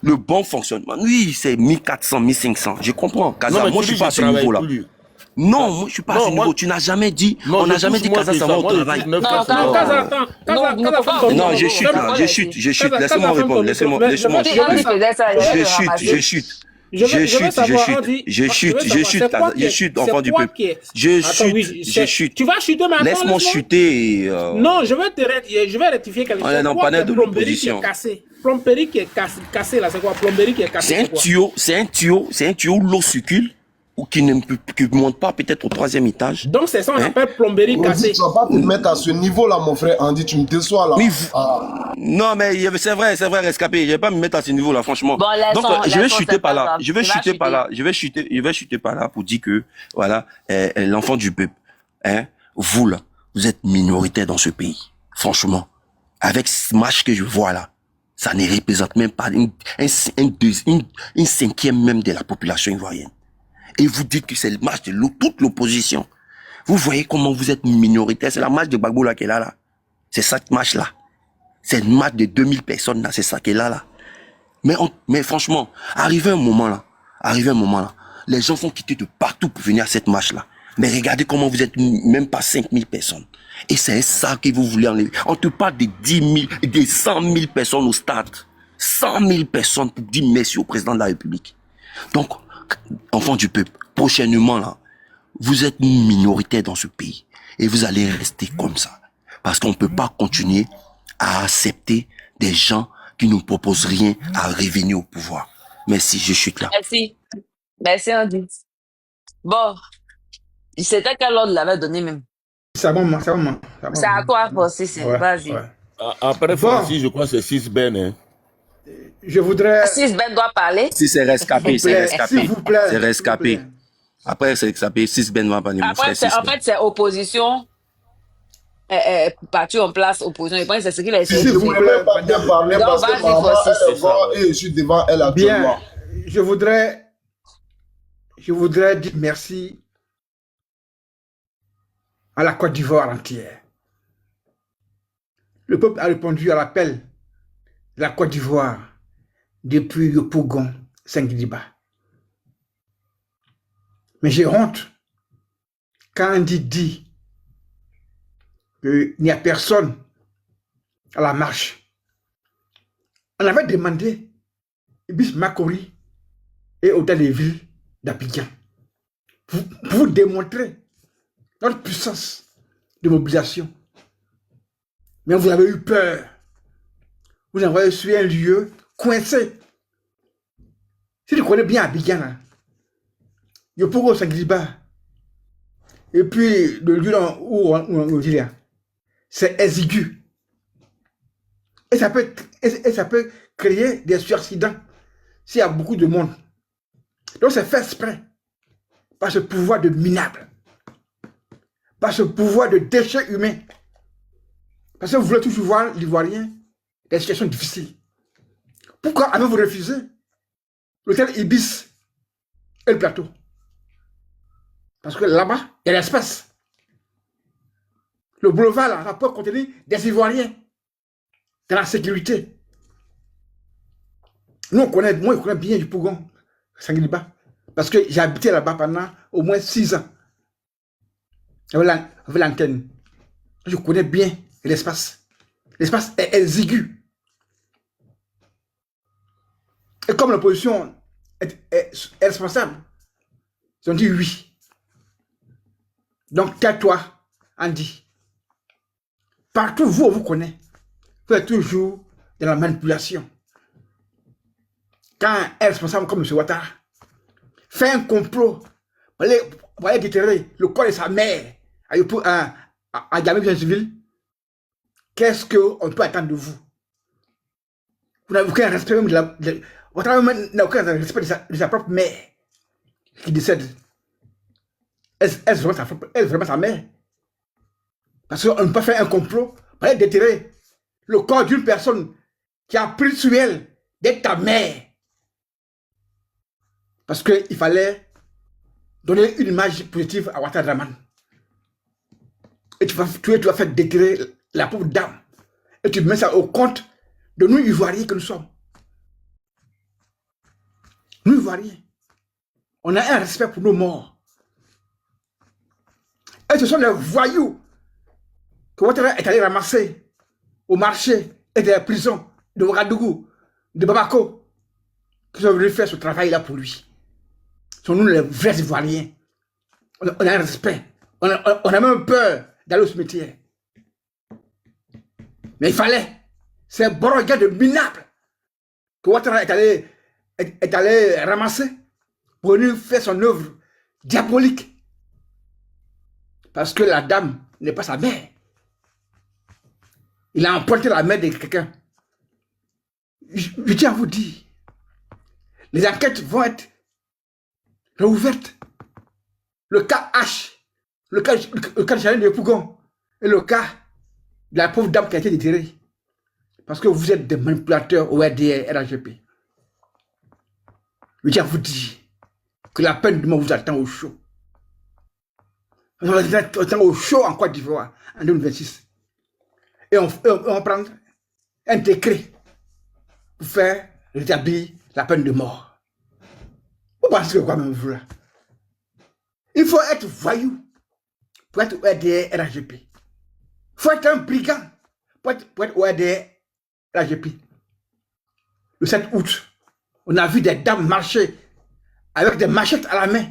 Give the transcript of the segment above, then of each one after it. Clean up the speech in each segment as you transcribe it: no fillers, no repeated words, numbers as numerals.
le bon fonctionnement. Oui, c'est 1400, 1500. Je comprends. Kaza, moi, je suis pas à ce niveau-là. Non, moi, je suis pas à ce niveau. Tu n'as jamais dit, on n'a jamais dit Kaza, ça va au travail. Non, Kaza, attends. Non, je chute là, je chute. Laissez-moi répondre, laissez-moi. Je chute. Je chute, enfant du peuple. Je chute. Tu vas chuter maintenant. Laisse-moi chuter. Non, je vais rectifier quelque chose. On est dans le panel de l'opposition. Plomberie qui est cassé là, c'est quoi? Plomberie qui est cassé. C'est un tuyau, l'eau circule ou qui ne monte pas peut-être au 3e étage. Donc c'est ça on appelle plomberie cassée. Tu vas pas te mettre à ce niveau-là, mon frère Andy, tu me déçois là. Oui, non mais c'est vrai, rescapé. Je vais pas me mettre à ce niveau-là, franchement. Bon, donc je vais chuter par là. Je vais chuter par là pour dire que voilà, l'enfant du peuple, vous là, vous êtes minoritaire dans ce pays. Franchement, avec ce match que je vois là, ça ne représente même pas une cinquième même de la population ivoirienne. Et vous dites que c'est le match de toute l'opposition. Vous voyez comment vous êtes minoritaire. C'est la match de Gbagbo là qui est là. C'est ça match là. C'est le match de 2000 personnes là. C'est ça qui est là. Mais franchement, arrivé un moment là, les gens sont quittés de partout pour venir à cette match là. Mais regardez comment vous êtes même pas 5000 personnes. Et c'est ça que vous voulez enlever. On te parle de 10 000, de 100 000 personnes au stade. 100 000 personnes pour dire merci au président de la République. Donc, enfants du peuple, prochainement là, vous êtes minoritaire dans ce pays et vous allez rester comme ça parce qu'on ne peut pas continuer à accepter des gens qui nous proposent rien à revenir au pouvoir. Merci, je chute là. Merci Andy. Bon, c'était quel ordre l'avait donné même? C'est bon. C'est à toi, Francis. Vas-y. Ouais. Après Francis, je crois que c'est 6 Ben. Hein. Je voudrais... 6 Ben doit parler. Si c'est rescapé, s'il vous plaît. C'est rescapé. Après, c'est rescapé. 6 Ben va parler. Après, en fait, c'est opposition. Parti en place, opposition. Je pense que c'est ce qu'il a essayé de dire. S'il vous plaît, pas bien parler parce que maman, elle voit et je suis devant elle actuellement. Bien, je voudrais dire merci à la Côte d'Ivoire entière. Le peuple a répondu à l'appel de la Côte d'Ivoire depuis Yopougon, Saint-Guidiba. Mais j'ai honte quand Andy dit qu'il n'y a personne à la marche. On avait demandé Ibis Makori et Hôtel des Villes d'Abidjan pour vous démontrer notre puissance de mobilisation. Mais vous avez eu peur. Vous envoyez sur un lieu coincé. Si tu connais bien Abidjan, Yopougon Saint-Guidiba, et puis le lieu où on dit là, c'est exigu. Et ça peut créer des accidents s'il y a beaucoup de monde. Donc c'est fait exprès par ce pouvoir de minable, par ce pouvoir de déchets humains. Parce que vous voulez toujours voir l'Ivoirien des situations difficiles. Pourquoi avez-vous refusé l'hôtel Ibis et le plateau? Parce que là-bas, il y a l'espace. Le boulevard, là, ça peut contenir des Ivoiriens dans la sécurité. Nous, moi, je connais bien du Pougon, Saint-Guidiba, parce que j'ai habité là-bas pendant au moins 6 ans. J'avais l'antenne. Je connais bien l'espace. L'espace est exigu. Et comme l'opposition est responsable, ils ont dit oui. Donc, tais-toi, Andy. Partout où on vous connaît, vous êtes toujours dans la manipulation. Quand un responsable comme M. Ouattara fait un complot pour aller déterrer le corps de sa mère à Djamil civil, qu'est-ce qu'on peut attendre de vous? Vous n'avez aucun respect même Ouattara n'a aucun respect de sa propre mère qui décède. Est-ce vraiment sa mère? Parce qu'on ne peut pas faire un complot pour aller déterrer le corps d'une personne qui a pris sur elle d'être ta mère. Parce qu'il fallait donner une image positive à Ouattara Draman. Et tu vas faire déterrer la pauvre dame. Et tu mets ça au compte de nous Ivoiriens que nous sommes. Nous, Ivoiriens, on a un respect pour nos morts. Et ce sont les voyous que Ouattara est allé ramasser au marché et de la prison de Ouagadougou, de Bamako, qui sont venus faire ce travail-là pour lui. Ce sont nous les vrais Ivoiriens. On a un respect. On a même peur d'aller au cimetière. Mais il fallait. C'est un bon gars de minable que Ouattara est allé ramasser pour venir faire son œuvre diabolique. Parce que la dame n'est pas sa mère. Il a emporté la mère de quelqu'un. Je tiens à vous dire, les enquêtes vont être réouvertes. Le cas H, le cas de Charline de Pougon et le cas de la pauvre dame qui a été déterrée. Parce que vous êtes des manipulateurs au RDR, RAGP. Je tiens à vous dire que la peine de mort vous attend au chaud. On vous attend au chaud en Côte d'Ivoire en 2026. Et on va prendre un décret pour faire rétablir la peine de mort. Vous pensez que quoi même vous là? Il faut être voyou pour être au RDR, RAGP. Il faut être un brigand pour être au RDR, RAGP. Le 7 août, on a vu des dames marcher avec des machettes à la main,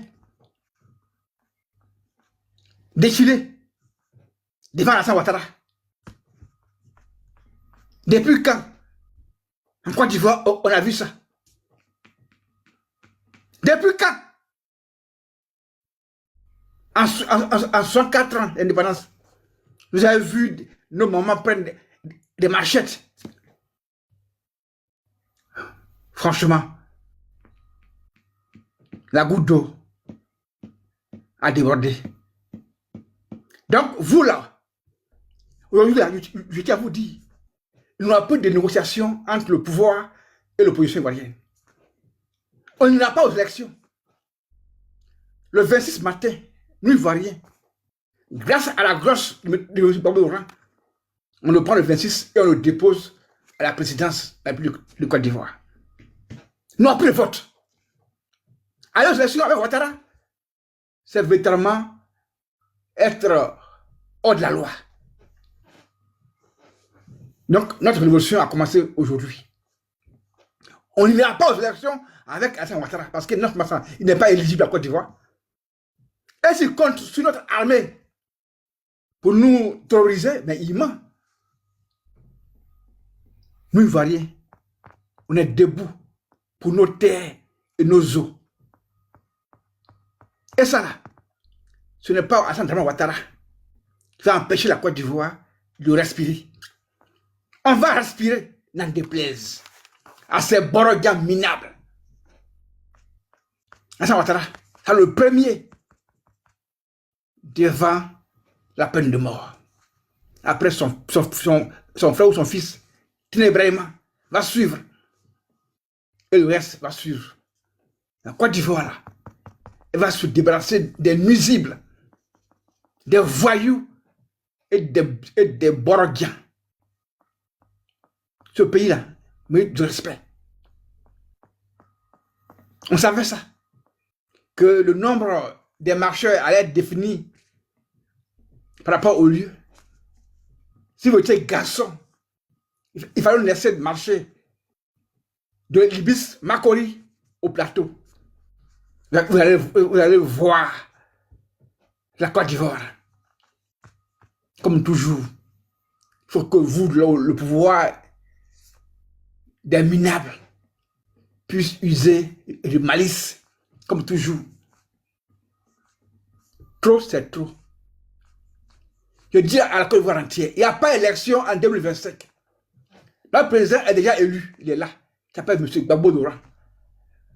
défiler devant Alassane Ouattara. Depuis quand, en Côte d'Ivoire, on a vu ça? Depuis quand? En 64 ans d'indépendance, vous avez vu nos mamans prendre des machettes. Franchement, la goutte d'eau a débordé. Donc, vous là, aujourd'hui, je tiens à vous dire, il n'y a pas de négociation entre le pouvoir et l'opposition ivoirienne. On n'ira pas aux élections. Le 26 matin, nous Ivoiriens, grâce à la grâce de M. Gbagbo Laurent, on le prend le 26 et on le dépose à la présidence de la République de Côte d'Ivoire. Nous avons pris le vote. Aller aux élections avec Ouattara, c'est véritablement être hors de la loi. Donc, notre révolution a commencé aujourd'hui. On n'ira pas aux élections avec Alassane Ouattara parce que notre massacre, il n'est pas éligible à Côte d'Ivoire. Et s'il compte sur notre armée pour nous terroriser, mais il ment. Nous, Ivoiriens, on est debout pour nos terres et nos eaux. Et ça là, ce n'est pas Alassane Ouattara qui va empêcher la Côte d'Ivoire de respirer. On va respirer, n'en déplaise, à ces borogans minables. Alassane Ouattara, c'est le premier devant la peine de mort. Après, son frère ou son fils, Tine Ibrahima, va suivre. Et le reste va suivre. La Côte d'Ivoire, là, elle va se débarrasser des nuisibles, des voyous et des borogiens. Ce pays-là mérite du respect. On savait ça. Que le nombre des marcheurs allait être défini par rapport au lieu. Si vous étiez garçon, il fallait nous laisser marcher de l'Ibis Makori au plateau. Vous allez voir la Côte d'Ivoire. Comme toujours, il faut que vous, le pouvoir des minables, puisse user de malice, comme toujours. Trop, c'est trop. Je dis à la Côte d'Ivoire entière, il n'y a pas d'élection en 2025. Le président est déjà élu, il est là. Il s'appelle M. Gbagbo Laurent.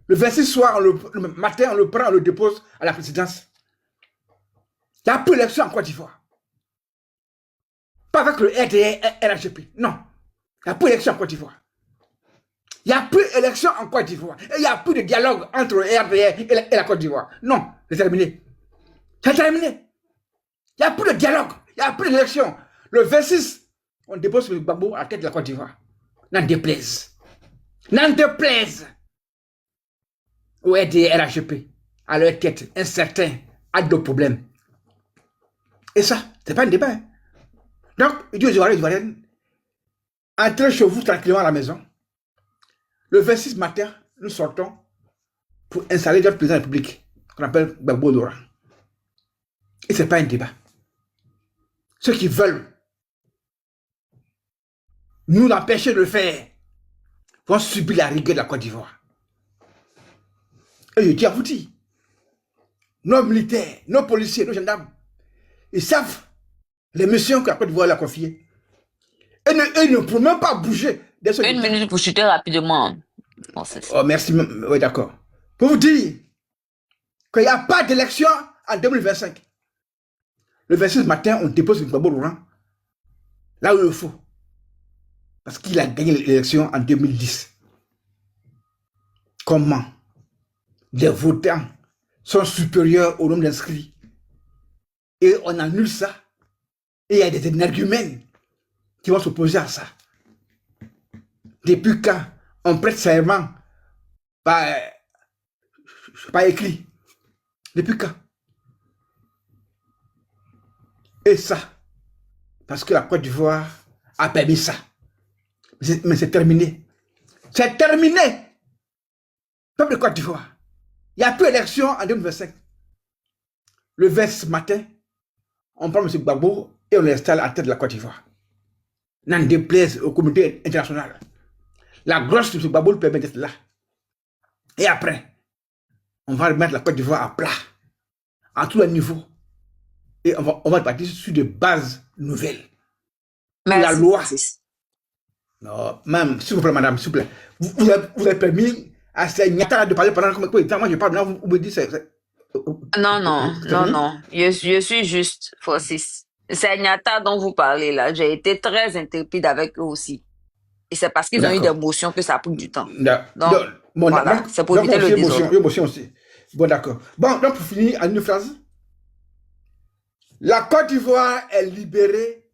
Le 26 soir, le matin, on le prend, on le dépose à la présidence. Il n'y a plus d'élection en Côte d'Ivoire. Pas avec le RDR, RAGP. Non. Il n'y a plus d'élection en Côte d'Ivoire. Il n'y a plus d'élection en Côte d'Ivoire. Et il n'y a plus de dialogue entre le RDR et la Côte d'Ivoire. Non, c'est terminé. C'est terminé. Il n'y a plus de dialogue. Il n'y a plus d'élection. Le 26, on dépose le Gbagbo à la tête de la Côte d'Ivoire. N'en déplaise. N'en déplaise. ou RHP, à leur tête, un certain a de problèmes. Et ça, c'est pas un débat. Hein. Donc, il dit aux Ivoiriens, entrez chez vous tranquillement à la maison. Le 26 matin, nous sortons pour installer notre président de la République, qu'on appelle Gbagbo Dora. Et ce n'est pas un débat. Ceux qui veulent nous empêcher de le faire vont subir la rigueur de la Côte d'Ivoire. Et je dis à vous dire, nos militaires, nos policiers, nos gendarmes, ils savent les missions que la Côte d'Ivoire leur a confiées. Et ils ne peuvent même pas bouger. Une minute pour chuter rapidement. Oh, merci. Oui, d'accord. Pour vous dire qu'il n'y a pas d'élection en 2025. Le 26 matin, on dépose Gbagbo Laurent là où il faut. Parce qu'il a gagné l'élection en 2010. Comment les votants sont supérieurs au nombre d'inscrits et on annule ça. Et il y a des énergumènes qui vont s'opposer à ça. Depuis quand on prête serment pas écrit? Depuis quand? Et ça, parce que la Côte d'Ivoire a permis ça. Mais c'est terminé. C'est terminé. Peuple de Côte d'Ivoire. Il n'y a plus d'élection en 2025. Le 20 matin, on prend M. Gbagbo et on l'installe à la tête de la Côte d'Ivoire. N'en déplaise aux communautés internationales. La grosse de M. Gbagbo lui permet d'être là. Et après, on va remettre la Côte d'Ivoire à plat, à tous les niveaux. Et on va partir sur des bases nouvelles. Merci, la loi. Francis. Non, même, s'il vous plaît, madame, s'il vous plaît. Vous avez permis à ces Nyata de parler pendant combien de temps? Moi, je parle maintenant, vous me dites... Non. Je suis juste, Francis. C'est Nyata dont vous parlez là. J'ai été très intrépide avec eux aussi. Et c'est parce qu'ils ont eu des motions que ça a pris du temps. Donc, voilà, c'est pour éviter le désordre. Émotion aussi. Bon, d'accord. Bon, donc pour finir, en une phrase. La Côte d'Ivoire est libérée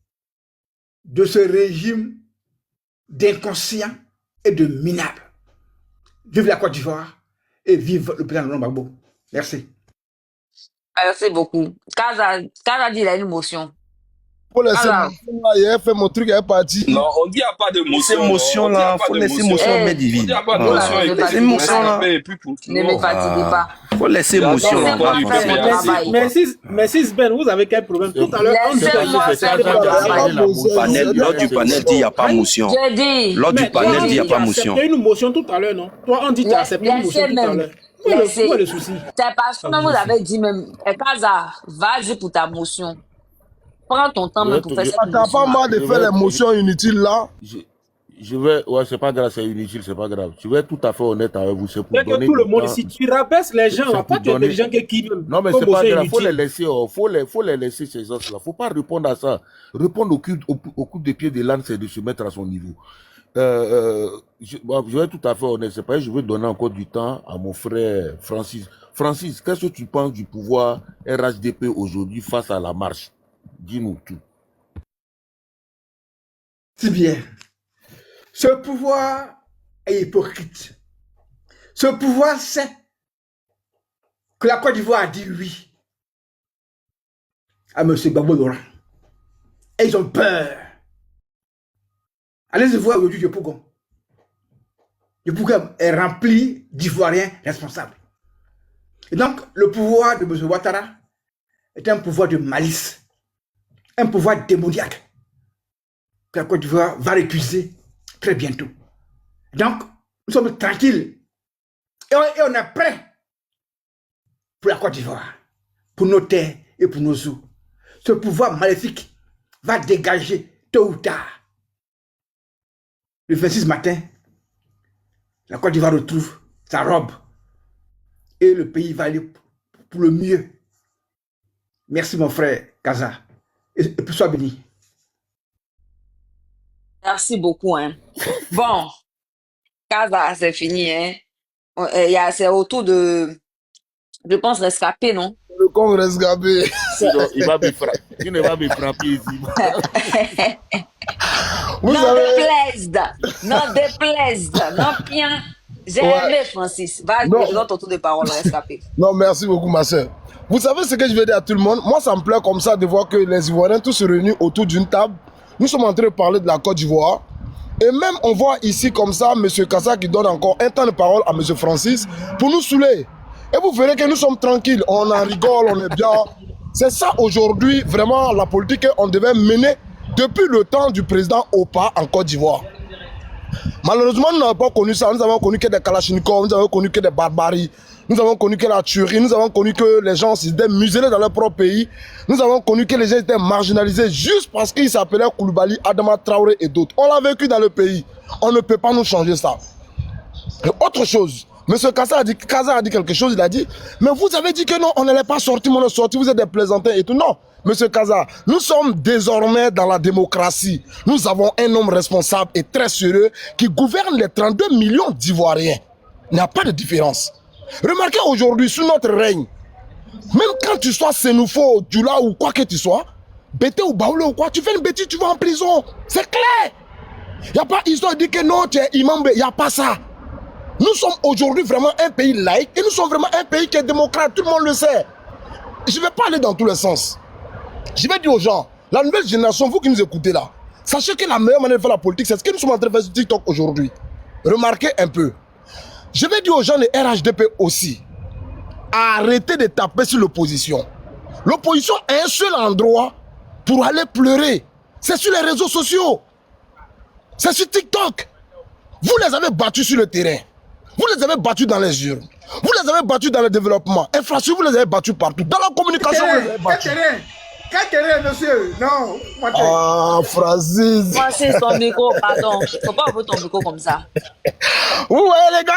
de ce régime d'inconscients et de minables. Vive la Côte d'Ivoire et vive le président Laurent Gbagbo. Merci. Merci beaucoup. Kaza dit il a une motion. Faut laisser il a fait mon truc, il est parti. Non, on dit qu'il n'y a pas de motion. Ces motions là, faut laisser motion mais divine. Il n'y a pas de motion. Ces motions là. Ne me fatiguez pas. Faut laisser motion là. Merci Ben, vous avez quel problème? Tout à l'heure, Lors du panel dit il n'y a pas motion. Lors du panel dit il n'y a pas motion. Tu as accepté une motion tout à l'heure, non? Toi, on dit que tu as accepté une motion tout à l'heure. Où est le souci? C'est parce que vous avez dit même, Kaza, vas-y pour ta motion. Prends ton temps même pour faire cette motion. T'as pas marre de faire les motions inutiles là? Je vais, ouais, c'est pas grave, c'est inutile, c'est pas grave. Je vais être tout à fait honnête avec vous. C'est pour donner que tout le monde ici, tu rabaisses les gens, là, pas que les gens qui non, mais c'est pas grave, faut les laisser, faut les laisser ces gens-là. Faut pas répondre à ça. Répondre au coup de pied de l'âne, c'est de se mettre à son niveau. Je vais être tout à fait honnête, c'est pas, je vais donner encore du temps à mon frère Francis. Francis, qu'est-ce que tu penses du pouvoir RHDP aujourd'hui face à la marche? Dis-nous tout. C'est bien. Ce pouvoir est hypocrite. Ce pouvoir sait que la Côte d'Ivoire a dit oui à M. Gbagbo Laurent. Et ils ont peur. Allez-y voir aujourd'hui Yopougon. Yopougon est rempli d'Ivoiriens responsables. Et donc, le pouvoir de M. Ouattara est un pouvoir de malice, un pouvoir démoniaque que la Côte d'Ivoire va récuser très bientôt. Donc, nous sommes tranquilles et on est prêts pour la Côte d'Ivoire, pour nos terres et pour nos eaux. Ce pouvoir maléfique va dégager tôt ou tard. Le 26 matin, la Côte d'Ivoire retrouve sa robe et le pays va aller pour le mieux. Merci mon frère Kaza et puis sois béni. Merci beaucoup. Hein. Bon, Kaza, c'est fini. Hein. C'est autour de, je pense, rescapé, non? Le con rescapé. Il va me frapper. Il ne va me frapper ici. Vous non savez... déplaise, non bien. J'ai aimé Francis. Va, je dois ton tour de parole rescapé. Non, merci beaucoup, ma soeur. Vous savez ce que je veux dire à tout le monde? Moi, ça me plaît comme ça de voir que les Ivoiriens tous se réunissent autour d'une table. Nous sommes en train de parler de la Côte d'Ivoire. Et même, on voit ici comme ça, M. Kassa qui donne encore un temps de parole à M. Francis pour nous saouler. Et vous verrez que nous sommes tranquilles. On en rigole, on est bien. C'est ça aujourd'hui, vraiment, la politique qu'on devait mener depuis le temps du président Opa en Côte d'Ivoire. Malheureusement, nous n'avons pas connu ça. Nous avons connu que des kalachnikovs, nous avons connu que des barbaries. Nous avons connu que la tuerie, nous avons connu que les gens étaient muselés dans leur propre pays. Nous avons connu que les gens étaient marginalisés juste parce qu'ils s'appelaient Koulibaly, Adama Traoré et d'autres. On l'a vécu dans le pays. On ne peut pas nous changer ça. Et autre chose, M. Kassa a dit quelque chose, il a dit, mais vous avez dit que non, on n'allait pas sortir, on est sorti, vous êtes des plaisantins et tout. Non, M. Kassa, nous sommes désormais dans la démocratie. Nous avons un homme responsable et très sérieux qui gouverne les 32 millions d'Ivoiriens. Il n'y a pas de différence. Remarquez aujourd'hui, sous notre règne, même quand tu sois Sénoufo, Djoula ou quoi que tu sois, Bété ou Baoulé ou quoi, tu fais une bêtise, tu vas en prison. C'est clair. Il n'y a pas histoire de dire que non, tu es imam, il n'y a pas ça. Nous sommes aujourd'hui vraiment un pays laïque et nous sommes vraiment un pays qui est démocrate, tout le monde le sait. Je ne vais pas aller dans tous les sens. Je vais dire aux gens, la nouvelle génération, vous qui nous écoutez là, sachez que la meilleure manière de faire la politique, c'est ce que nous sommes en train de faire sur TikTok aujourd'hui. Remarquez un peu. Je vais dire aux gens de RHDP aussi, arrêtez de taper sur l'opposition. L'opposition a un seul endroit pour aller pleurer. C'est sur les réseaux sociaux. C'est sur TikTok. Vous les avez battus sur le terrain. Vous les avez battus dans les urnes. Vous les avez battus dans le développement. Infrastructure, vous les avez battus partout. Dans la communication, vous les avez battus. Quel terrain, monsieur? Non. Ah, Francis. Francis, ton micro, pardon. Faut pas ouvrir ton micro comme ça. Vous voyez, les gars,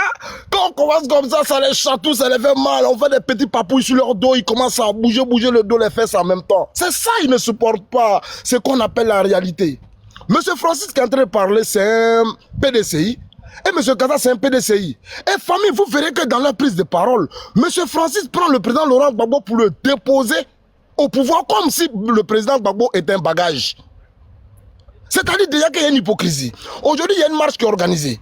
quand on commence comme ça les chatouille, ça les fait mal. On fait des petits papouilles sur leur dos, ils commencent à bouger le dos, les fesses en même temps. C'est ça, ils ne supportent pas ce qu'on appelle la réalité. Monsieur Francis qui est en train de parler, c'est un PDCI. Et M. Kassa, c'est un PDCI. Et famille, vous verrez que dans leur prise de parole, M. Francis prend le président Laurent Gbagbo pour le déposer au pouvoir comme si le président Gbagbo était un bagage. C'est-à-dire déjà qu'il y a une hypocrisie. Aujourd'hui, il y a une marche qui est organisée.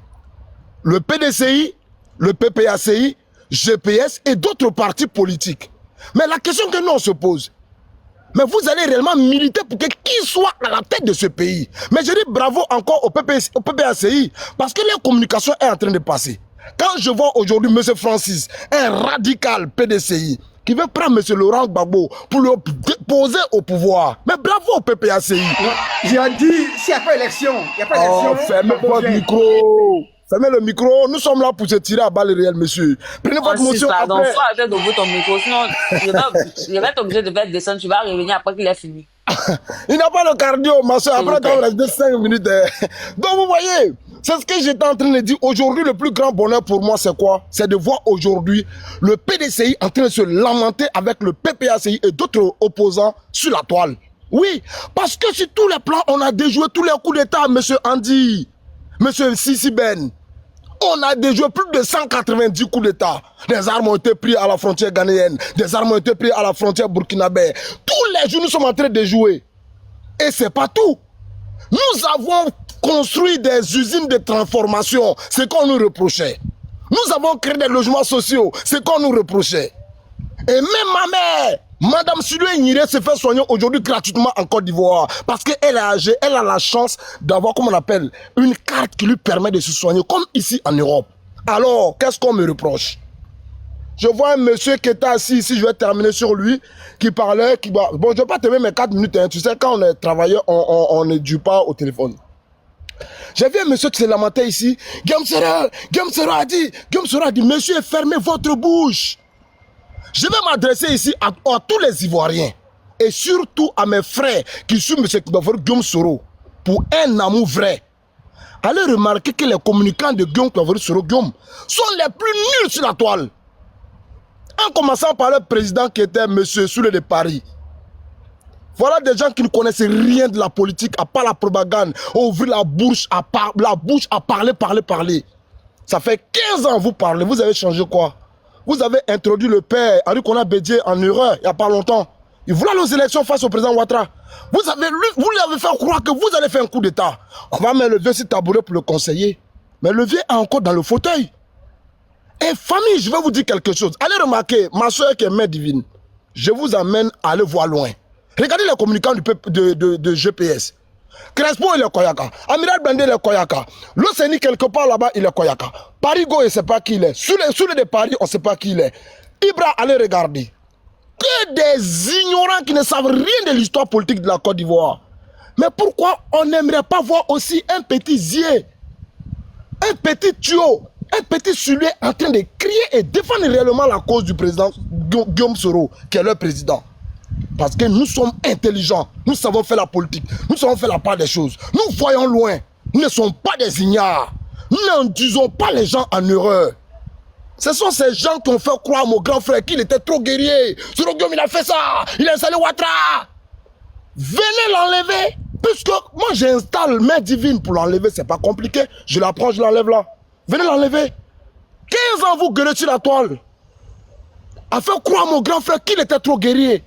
Le PDCI, le PPACI, GPS et d'autres partis politiques. Mais la question que nous on se pose, mais vous allez réellement militer pour que qui soit à la tête de ce pays. Mais je dis bravo encore au PPACI parce que la communication est en train de passer. Quand je vois aujourd'hui M. Francis, un radical PDCI, qui veut prendre M. Laurent Gbagbo pour le déposer au pouvoir. Mais bravo au PPACI. J'ai dit, s'il n'y a pas élection, il n'y a pas d'élection. Oh, fermez votre micro. Fermez le micro. Nous sommes là pour se tirer à balles réelles, monsieur. Prenez votre motion après. Pardon, faut arrêter d'ouvrir ton micro. Sinon, je vais être obligé de faire descendre. Tu vas revenir après qu'il ait fini. Il n'a pas le cardio, ma soeur. Après, tu vas rester 5 minutes. Donc, vous voyez, c'est ce que j'étais en train de dire. Aujourd'hui, le plus grand bonheur pour moi, c'est quoi? C'est de voir aujourd'hui le PDCI en train de se lamenter avec le PPACI et d'autres opposants sur la toile. Oui, parce que sur tous les plans, on a déjoué tous les coups d'État, monsieur Andy, monsieur Sissi Ben. On a déjoué plus de 190 coups d'État. Des armes ont été prises à la frontière ghanéenne, des armes ont été prises à la frontière burkinabé. Tous les jours, nous sommes en train de jouer. Et c'est pas tout. Nous avons construit des usines de transformation, c'est qu'on nous reprochait. Nous avons créé des logements sociaux, c'est qu'on nous reprochait. Et même ma mère, Madame Sylvie Niré, se fait soigner aujourd'hui gratuitement en Côte d'Ivoire. Parce qu'elle est âgée, elle a la chance d'avoir, comme on appelle, une carte qui lui permet de se soigner, comme ici en Europe. Alors, qu'est-ce qu'on me reproche? Je vois un monsieur qui était assis ici, je vais terminer sur lui, qui parlait, bon, je ne vais pas te mettre mes 4 minutes, hein. Tu sais, quand on est travailleur, on ne dure pas au téléphone. J'ai vu un monsieur qui se lamentait ici. Guillaume Sera a dit, monsieur, fermez votre bouche. Je vais m'adresser ici à tous les Ivoiriens et surtout à mes frères qui suivent M. Guillaume Soro pour un amour vrai. Allez remarquer que les communicants de Guillaume Soro sont les plus nuls sur la toile. En commençant par le président qui était M. Soule de Paris. Voilà des gens qui ne connaissent rien de la politique, à part la propagande, ouvrir la bouche à parler. Ça fait 15 ans que vous parlez, vous avez changé quoi? Vous avez introduit le père Arikona Bédié en erreur il n'y a pas longtemps. Il voulait nos élections face au président Ouattara. Vous lui avez fait croire que vous allez faire un coup d'État. On va mettre le vieux sur tabouret pour le conseiller. Mais le vieux est encore dans le fauteuil. Et famille, je vais vous dire quelque chose. Allez remarquer, ma soeur qui est mère divine, je vous amène à aller voir loin. Regardez les communicants de GPS. Crespo, il est Koyaka. Amiral Bandé, il est Koyaka. L'Océanie, quelque part là-bas, il est Koyaka. Parigo, il ne sait pas qui il est. Sous les de Paris, on ne sait pas qui il est. Ibra, allez regarder. Que des ignorants qui ne savent rien de l'histoire politique de la Côte d'Ivoire. Mais pourquoi on n'aimerait pas voir aussi un petit zier, un petit tuyau, un petit celui en train de crier et défendre réellement la cause du président Guillaume Soro, qui est leur président. Parce que nous sommes intelligents, nous savons faire la politique, nous savons faire la part des choses. Nous voyons loin, nous ne sommes pas des ignares. Nous n'induisons pas les gens en erreur. Ce sont ces gens qui ont fait croire à mon grand frère qu'il était trop guerrier. Soro Guillaume, il a fait ça, il a installé Ouattara. Venez l'enlever. Puisque moi j'installe main divine pour l'enlever, c'est pas compliqué. Je la prends, je l'enlève là. Venez l'enlever. 15 ans vous gueulez sur la toile. A fait croire à mon grand frère qu'il était trop guerrier.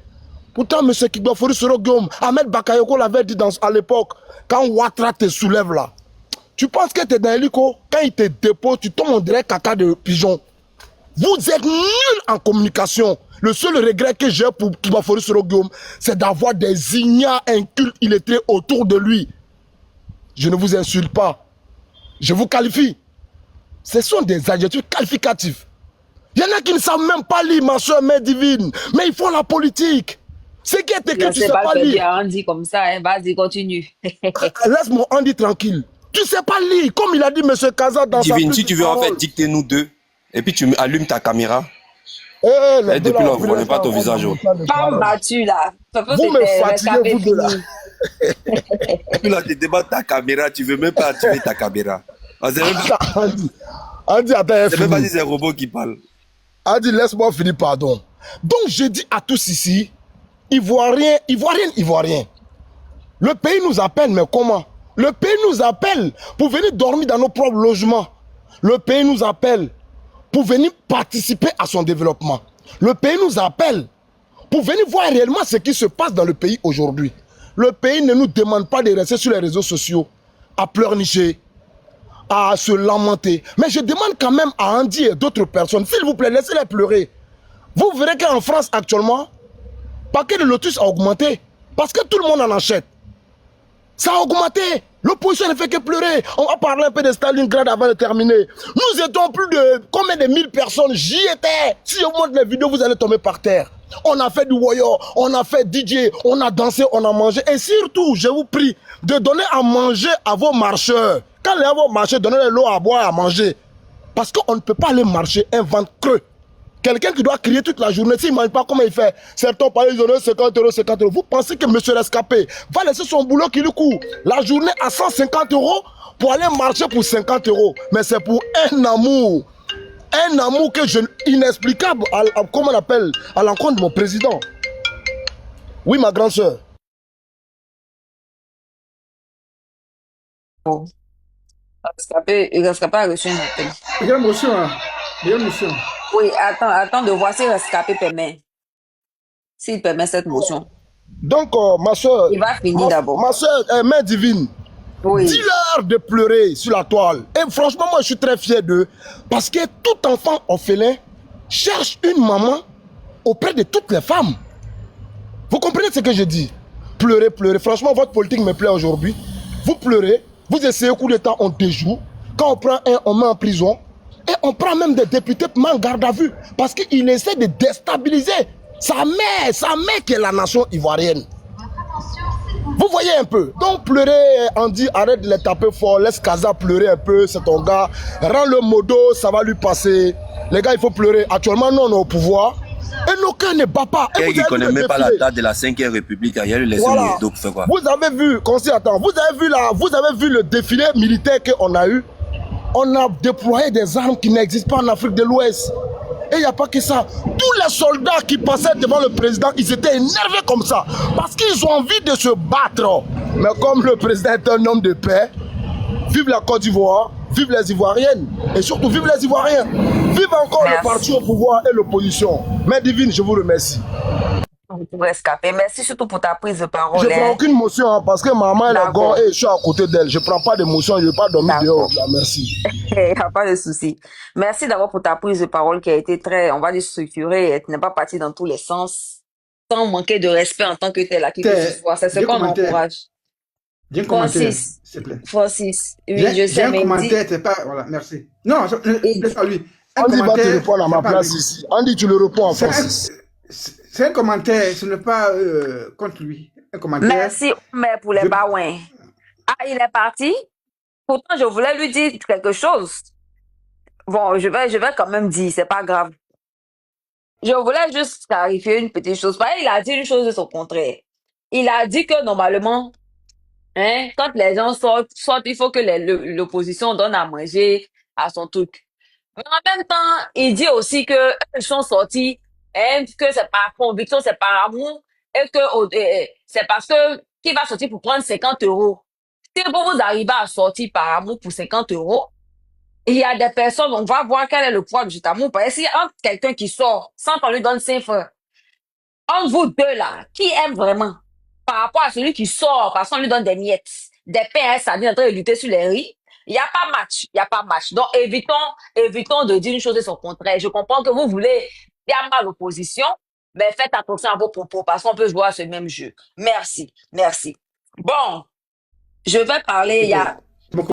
Pourtant, M. Kigbafouri Soro Guillaume, Ahmed Bakayoko l'avait dit à l'époque, quand Ouattara te soulève là, tu penses que tu es dans l'hélico, quand il te dépose, tu tombes en direct caca de pigeon. Vous êtes nuls en communication. Le seul regret que j'ai pour Kigbafouri Soro Guillaume, c'est d'avoir des ignares incultes illettrés autour de lui. Je ne vous insulte pas. Je vous qualifie. Ce sont des adjectifs qualificatifs. Il y en a qui ne savent même pas lire, ma soeur, mère divine. Mais ils font la politique. Ce qui est écrit, tu ne sais pas lire. Andy comme ça, hein. Vas-y, continue. Laisse-moi Andy tranquille. Tu ne sais pas lire. Comme il a dit M. Kaza dans sa Divine, si tu veux en fait dicter nous deux, et puis tu allumes ta caméra. Et depuis là, on ne voit pas ton visage. Pas battu là. Vous me fatiguez, vous deux là. Puis là, tu débattes ta caméra, tu ne veux même pas activer ta caméra. Andy, attends. C'est même pas si c'est un robot qui parle. Andy, laisse-moi finir, pardon. Donc, je dis à tous ici, Ivoiriens. Le pays nous appelle, mais comment? Le pays nous appelle pour venir dormir dans nos propres logements. Le pays nous appelle pour venir participer à son développement. Le pays nous appelle pour venir voir réellement ce qui se passe dans le pays aujourd'hui. Le pays ne nous demande pas de rester sur les réseaux sociaux, à pleurnicher, à se lamenter. Mais je demande quand même à Andy et d'autres personnes, s'il vous plaît, laissez-les pleurer. Vous verrez qu'en France actuellement, le paquet de lotus a augmenté. Parce que tout le monde en achète. Ça a augmenté. L'opposition ne fait que pleurer. On va parler un peu de Stalingrad avant de terminer. Nous étions plus de combien de 1000 personnes. J'y étais. Si je vous montre les vidéos, vous allez tomber par terre. On a fait du Woyo, on a fait DJ, on a dansé, on a mangé. Et surtout, je vous prie de donner à manger à vos marcheurs. Quand les vont marcher, donnez-leur l'eau à boire, à manger. Parce qu'on ne peut pas aller marcher un ventre creux. Quelqu'un qui doit crier toute la journée, s'il ne mange pas, comment il fait? Certains parlent, ils donnent 50 €, 50 €. Vous pensez que monsieur rescapé va laisser son boulot qui lui court la journée à 150 € pour aller marcher pour 50 €? Mais c'est pour un amour. Un amour que je, inexplicable, comment on appelle, à l'encontre de mon président. Oui, ma grande soeur. Bon. Rescapé a reçu un appel. Il y a une motion, hein. Il y a une motion. Oui, attends de voir si Rescapé permet. S'il permet cette motion. Donc, ma soeur. Il va finir d'abord. Ma soeur, mère divine. Oui. Dis-leur de pleurer sur la toile. Et franchement, moi, je suis très fier d'eux. Parce que tout enfant orphelin cherche une maman auprès de toutes les femmes. Vous comprenez ce que je dis? Pleurez, pleurez. Franchement, votre politique me plaît aujourd'hui. Vous pleurez, vous essayez, coup d'état, on déjoue. Quand on prend un, on met en prison. Et on prend même des députés en garde à vue. Parce qu'il essaie de déstabiliser sa mère qui est la nation ivoirienne. Vous voyez un peu. Donc pleurez, Andy, arrête de les taper fort. Laisse Kaza pleurer un peu, c'est ton gars. Rends-le modo, ça va lui passer. Les gars, il faut pleurer. Actuellement, nous, on est au pouvoir. Et nos cœurs ne battent pas. Et qui ne connaît même pas la date de la 5e République, il y a eu les voilà. Donc, fait quoi? Vous avez vu, vous avez vu le défilé militaire qu'on a eu. On a déployé des armes qui n'existent pas en Afrique de l'Ouest. Et il n'y a pas que ça. Tous les soldats qui passaient devant le président, ils étaient énervés comme ça. Parce qu'ils ont envie de se battre. Mais comme le président est un homme de paix, vive la Côte d'Ivoire, vive les Ivoiriennes. Et surtout, vive les Ivoiriens. Vive encore le parti au pouvoir et l'opposition. Mère divine, je vous remercie. vous pouvez escaper. Merci surtout pour ta prise de parole. Je ne prends aucune motion hein, parce que maman elle est D'accord. gone et je suis à côté d'elle. Je ne prends pas d'émotion, je ne vais pas dormir dehors. Là, merci. Il n'y a pas de souci. Merci d'abord pour ta prise de parole qui a été très, on va dire, structurée. Et tu n'es pas parti dans tous les sens, sans manquer de respect en tant que tel à qui que ce soit. C'est ce qu'on encourage. J'ai un commentaire, Francis, s'il te plaît. Francis, oui, je J'ai sais, un mais commentaire, c'est pas... Voilà, merci. Non, laisse pas lui. Un Andy va te commentaire, répondre à ma c'est pas place lui. ici. Andy, tu le réponds à C'est Francis. c'est un commentaire, ce n'est pas contre lui. Un commentaire. merci, mais pour les baouins. Ah, il est parti? Pourtant, je voulais lui dire quelque chose. Bon, je vais quand même dire, c'est pas grave. Je voulais juste clarifier une petite chose. Parce qu'il a dit une chose de son contraire. Il a dit que normalement, hein, quand les gens sortent, il faut que l'opposition donne à manger à son truc. Mais en même temps, il dit aussi que eux, ils sont sortis, hein, que c'est par conviction, c'est par amour, et que c'est parce que qui va sortir pour prendre 50 euros. Si vous arrivez à sortir par amour pour 50 euros, il y a des personnes, on va voir quel est le poids de cet amour. Parce que si entre quelqu'un qui sort sans qu'on lui donne 5 francs, entre vous deux là, qui aime vraiment? Par rapport à celui qui sort parce qu'on lui donne des miettes, des pains à sardines en train de lutter sur les riz, il n'y a pas match. Il n'y a pas match. Donc, évitons de dire une chose et son contraire. Je comprends que vous voulez bien mal l'opposition, mais faites attention à vos propos parce qu'on peut jouer à ce même jeu. Merci. Merci. Bon, je vais parler.